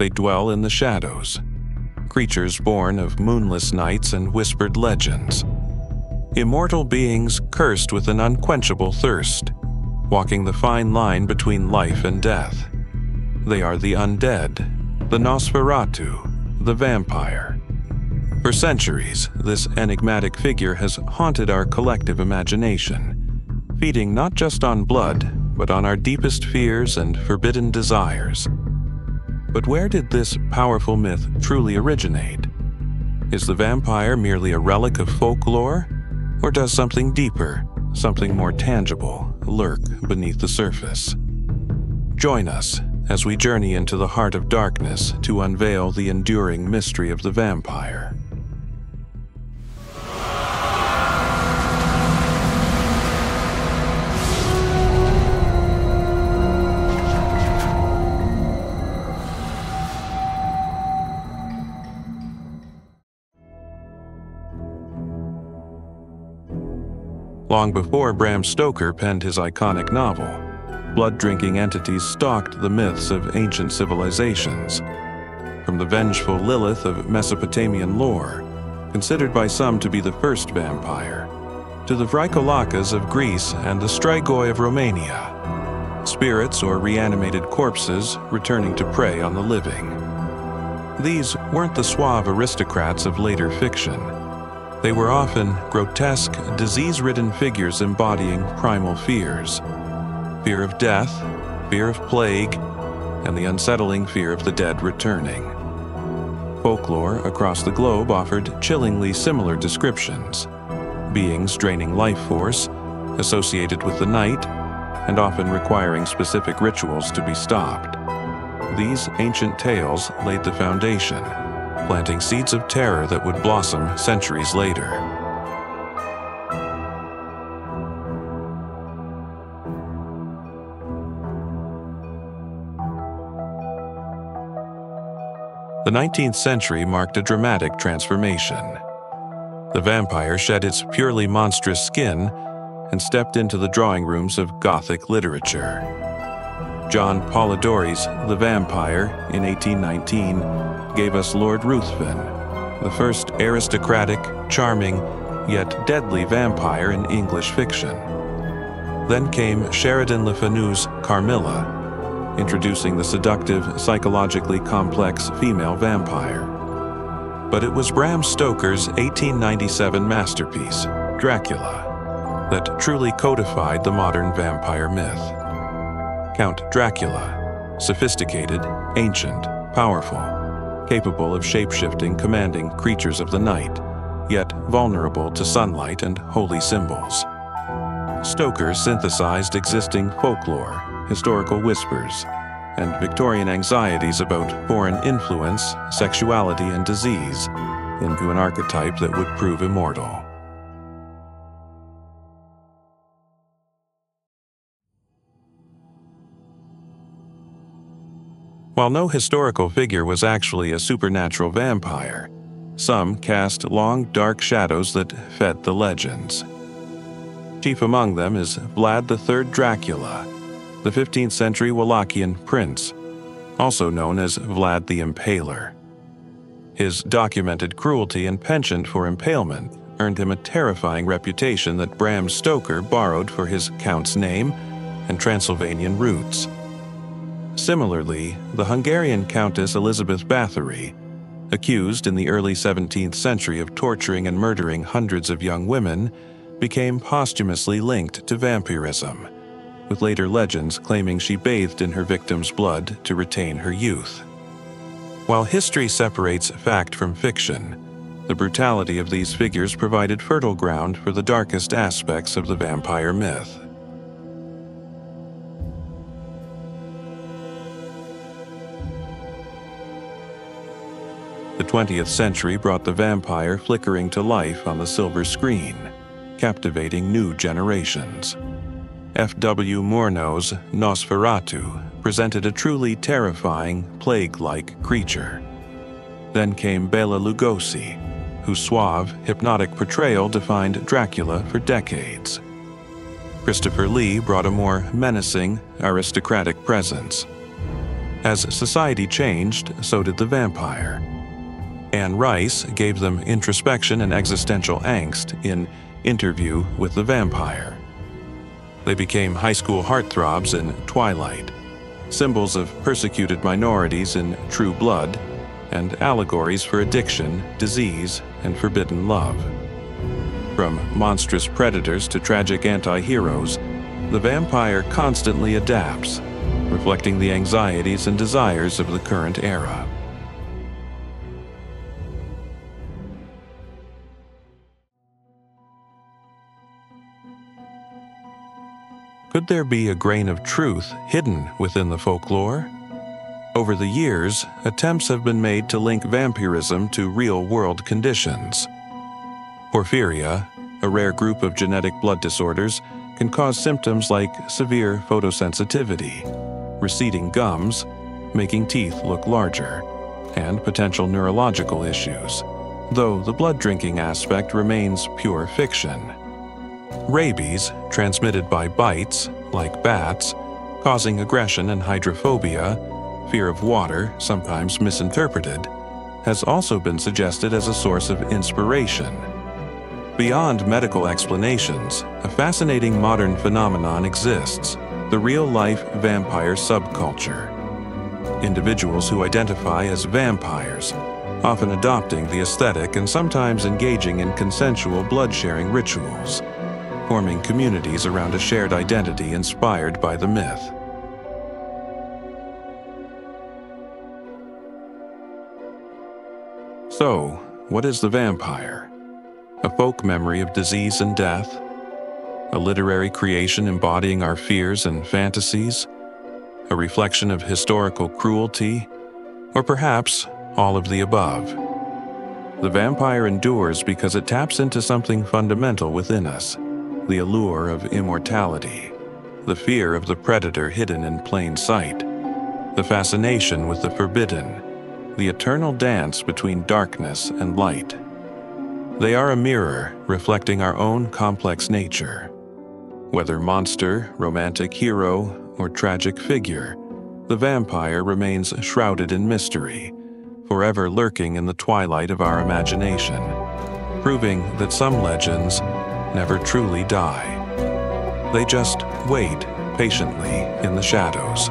They dwell in the shadows, creatures born of moonless nights and whispered legends. Immortal beings cursed with an unquenchable thirst, walking the fine line between life and death. They are the undead, the Nosferatu, the vampire. For centuries, this enigmatic figure has haunted our collective imagination, feeding not just on blood, but on our deepest fears and forbidden desires. But where did this powerful myth truly originate? Is the vampire merely a relic of folklore, or does something deeper, something more tangible, lurk beneath the surface? Join us as we journey into the heart of darkness to unveil the enduring mystery of the vampire. Long before Bram Stoker penned his iconic novel, blood-drinking entities stalked the myths of ancient civilizations. From the vengeful Lilith of Mesopotamian lore, considered by some to be the first vampire, to the Vrykolakas of Greece and the Strigoi of Romania, spirits or reanimated corpses returning to prey on the living. These weren't the suave aristocrats of later fiction. They were often grotesque, disease-ridden figures embodying primal fears. Fear of death, fear of plague, and the unsettling fear of the dead returning. Folklore across the globe offered chillingly similar descriptions. Beings draining life force, associated with the night, and often requiring specific rituals to be stopped. These ancient tales laid the foundation, planting seeds of terror that would blossom centuries later. The 19th century marked a dramatic transformation. The vampire shed its purely monstrous skin and stepped into the drawing rooms of Gothic literature. John Polidori's The Vampire in 1819 gave us Lord Ruthven, the first aristocratic, charming, yet deadly vampire in English fiction. Then came Sheridan Le Fanu's Carmilla, introducing the seductive, psychologically complex female vampire. But it was Bram Stoker's 1897 masterpiece, Dracula, that truly codified the modern vampire myth. Count Dracula, sophisticated, ancient, powerful, capable of shape-shifting, commanding creatures of the night, yet vulnerable to sunlight and holy symbols. Stoker synthesized existing folklore, historical whispers, and Victorian anxieties about foreign influence, sexuality, and disease into an archetype that would prove immortal. While no historical figure was actually a supernatural vampire, some cast long, dark shadows that fed the legends. Chief among them is Vlad III Dracula, the 15th century Wallachian prince, also known as Vlad the Impaler. His documented cruelty and penchant for impalement earned him a terrifying reputation that Bram Stoker borrowed for his count's name and Transylvanian roots. Similarly, the Hungarian Countess Elizabeth Báthory, accused in the early 17th century of torturing and murdering hundreds of young women, became posthumously linked to vampirism, with later legends claiming she bathed in her victims' blood to retain her youth. While history separates fact from fiction, the brutality of these figures provided fertile ground for the darkest aspects of the vampire myth. The 20th century brought the vampire flickering to life on the silver screen, captivating new generations. F.W. Murnau's Nosferatu presented a truly terrifying, plague-like creature. Then came Bela Lugosi, whose suave, hypnotic portrayal defined Dracula for decades. Christopher Lee brought a more menacing, aristocratic presence. As society changed, so did the vampire. Anne Rice gave them introspection and existential angst in Interview with the Vampire. They became high school heartthrobs in Twilight, symbols of persecuted minorities in True Blood, and allegories for addiction, disease, and forbidden love. From monstrous predators to tragic anti-heroes, the vampire constantly adapts, reflecting the anxieties and desires of the current era. Could there be a grain of truth hidden within the folklore? Over the years, attempts have been made to link vampirism to real-world conditions. Porphyria, a rare group of genetic blood disorders, can cause symptoms like severe photosensitivity, receding gums, making teeth look larger, and potential neurological issues, though the blood-drinking aspect remains pure fiction. Rabies, transmitted by bites, like bats, causing aggression and hydrophobia, fear of water, sometimes misinterpreted, has also been suggested as a source of inspiration. Beyond medical explanations, a fascinating modern phenomenon exists: the real-life vampire subculture. Individuals who identify as vampires, often adopting the aesthetic and sometimes engaging in consensual blood-sharing rituals, forming communities around a shared identity inspired by the myth. So, what is the vampire? A folk memory of disease and death? A literary creation embodying our fears and fantasies? A reflection of historical cruelty? Or perhaps all of the above? The vampire endures because it taps into something fundamental within us: the allure of immortality, the fear of the predator hidden in plain sight, the fascination with the forbidden, the eternal dance between darkness and light. They are a mirror reflecting our own complex nature. Whether monster, romantic hero, or tragic figure, the vampire remains shrouded in mystery, forever lurking in the twilight of our imagination, proving that some legends never truly die. They just wait patiently in the shadows.